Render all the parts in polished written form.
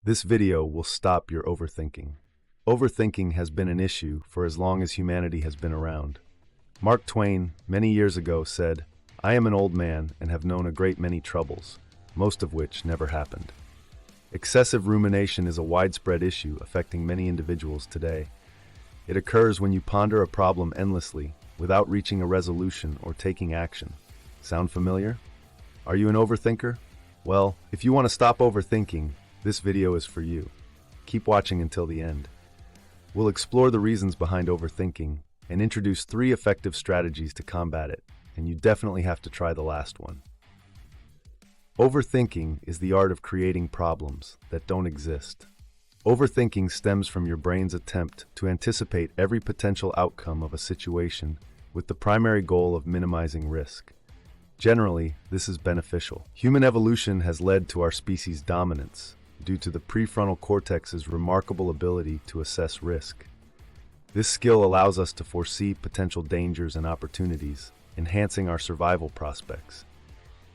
This video will stop your overthinking. Overthinking has been an issue for as long as humanity has been around. Mark Twain, many years ago, said, "I am an old man and have known a great many troubles, most of which never happened." Excessive rumination is a widespread issue affecting many individuals today. It occurs when you ponder a problem endlessly without reaching a resolution or taking action. Sound familiar? Are you an overthinker? Well, if you want to stop overthinking, this video is for you. Keep watching until the end. We'll explore the reasons behind overthinking and introduce 3 effective strategies to combat it, and you definitely have to try the last one. Overthinking is the art of creating problems that don't exist. Overthinking stems from your brain's attempt to anticipate every potential outcome of a situation with the primary goal of minimizing risk. Generally, this is beneficial. Human evolution has led to our species' dominance due to the prefrontal cortex's remarkable ability to assess risk. This skill allows us to foresee potential dangers and opportunities, enhancing our survival prospects.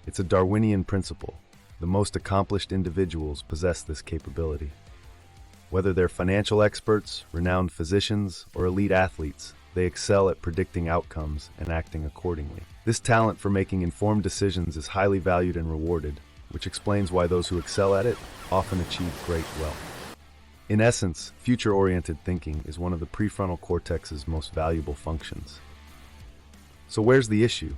It's a Darwinian principle. The most accomplished individuals possess this capability. Whether they're financial experts, renowned physicians, or elite athletes, they excel at predicting outcomes and acting accordingly. This talent for making informed decisions is highly valued and rewarded, which explains why those who excel at it often achieve great wealth. In essence, future-oriented thinking is one of the prefrontal cortex's most valuable functions. So where's the issue?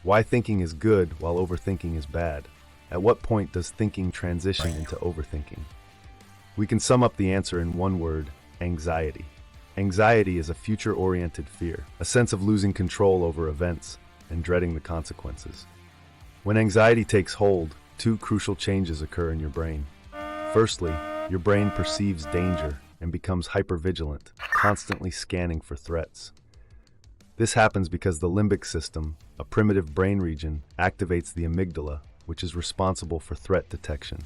Why thinking is good while overthinking is bad? At what point does thinking transition into overthinking? We can sum up the answer in one word: anxiety. Anxiety is a future-oriented fear, a sense of losing control over events and dreading the consequences. When anxiety takes hold, 2 crucial changes occur in your brain. Firstly, your brain perceives danger and becomes hypervigilant, constantly scanning for threats. This happens because the limbic system, a primitive brain region, activates the amygdala, which is responsible for threat detection.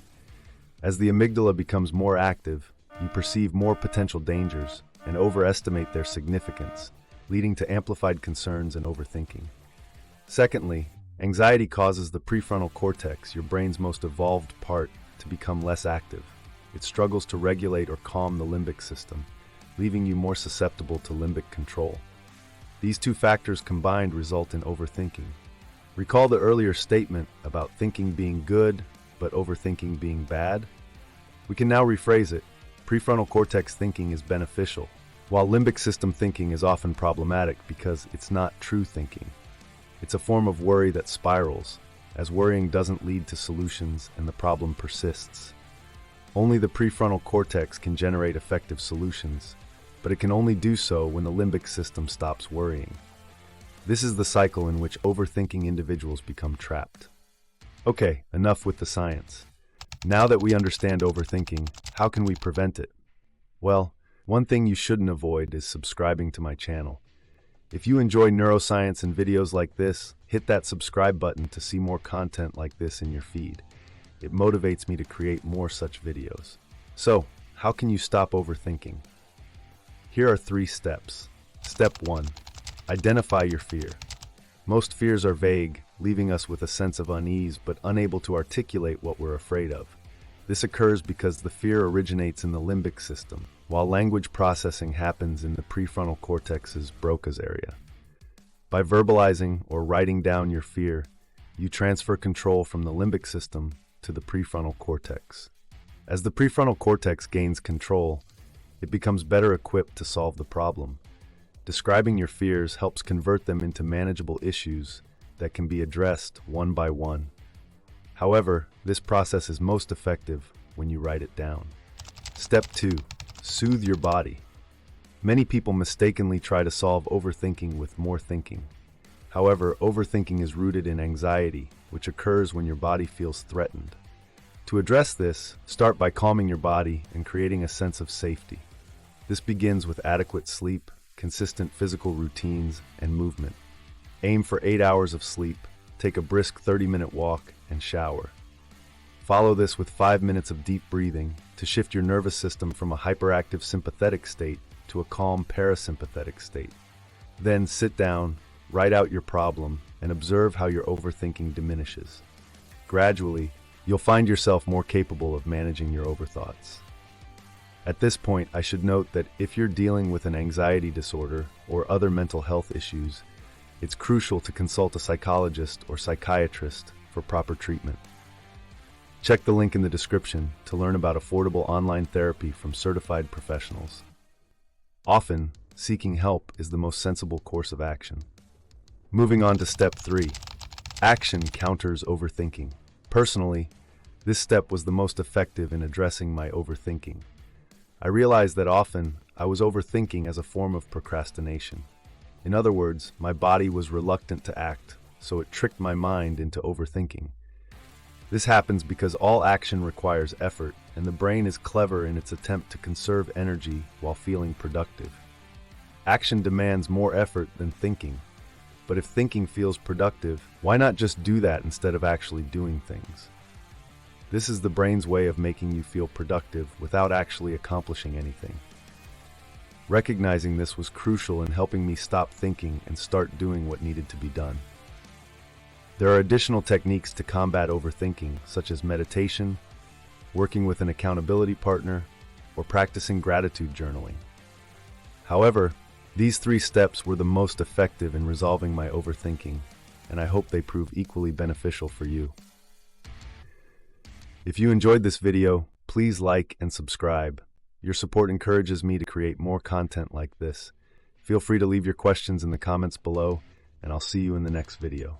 As the amygdala becomes more active, you perceive more potential dangers and overestimate their significance, leading to amplified concerns and overthinking. Secondly, anxiety causes the prefrontal cortex, your brain's most evolved part, to become less active. It struggles to regulate or calm the limbic system, leaving you more susceptible to limbic control. These 2 factors combined result in overthinking. Recall the earlier statement about thinking being good, but overthinking being bad? We can now rephrase it. Prefrontal cortex thinking is beneficial, while limbic system thinking is often problematic because it's not true thinking. It's a form of worry that spirals, as worrying doesn't lead to solutions and the problem persists. Only the prefrontal cortex can generate effective solutions, but it can only do so when the limbic system stops worrying. This is the cycle in which overthinking individuals become trapped. Okay, enough with the science. Now that we understand overthinking, how can we prevent it? Well, one thing you shouldn't avoid is subscribing to my channel. If you enjoy neuroscience and videos like this, hit that subscribe button to see more content like this in your feed. It motivates me to create more such videos. So, how can you stop overthinking? Here are 3 steps. Step 1. Identify your fear. Most fears are vague, leaving us with a sense of unease but unable to articulate what we're afraid of. This occurs because the fear originates in the limbic system, while language processing happens in the prefrontal cortex's Broca's area. By verbalizing or writing down your fear, you transfer control from the limbic system to the prefrontal cortex. As the prefrontal cortex gains control, it becomes better equipped to solve the problem. Describing your fears helps convert them into manageable issues that can be addressed one by one. However, this process is most effective when you write it down. Step 2. Soothe your body. Many people mistakenly try to solve overthinking with more thinking. However, overthinking is rooted in anxiety, which occurs when your body feels threatened. To address this, start by calming your body and creating a sense of safety. This begins with adequate sleep, consistent physical routines, and movement. Aim for 8 hours of sleep, take a brisk 30-minute walk, and shower. Follow this with 5 minutes of deep breathing to shift your nervous system from a hyperactive sympathetic state to a calm parasympathetic state. Then sit down, write out your problem, and observe how your overthinking diminishes. Gradually, you'll find yourself more capable of managing your overthoughts. At this point, I should note that if you're dealing with an anxiety disorder or other mental health issues, it's crucial to consult a psychologist or psychiatrist for proper treatment. Check the link in the description to learn about affordable online therapy from certified professionals. Often, seeking help is the most sensible course of action. Moving on to step 3. Action counters overthinking. Personally, this step was the most effective in addressing my overthinking. I realized that often I was overthinking as a form of procrastination. In other words, my body was reluctant to act, so it tricked my mind into overthinking. This happens because all action requires effort, and the brain is clever in its attempt to conserve energy while feeling productive. Action demands more effort than thinking, but if thinking feels productive, why not just do that instead of actually doing things? This is the brain's way of making you feel productive without actually accomplishing anything. Recognizing this was crucial in helping me stop thinking and start doing what needed to be done. There are additional techniques to combat overthinking, such as meditation, working with an accountability partner, or practicing gratitude journaling. However, these 3 steps were the most effective in resolving my overthinking, and I hope they prove equally beneficial for you. If you enjoyed this video, please like and subscribe. Your support encourages me to create more content like this. Feel free to leave your questions in the comments below, and I'll see you in the next video.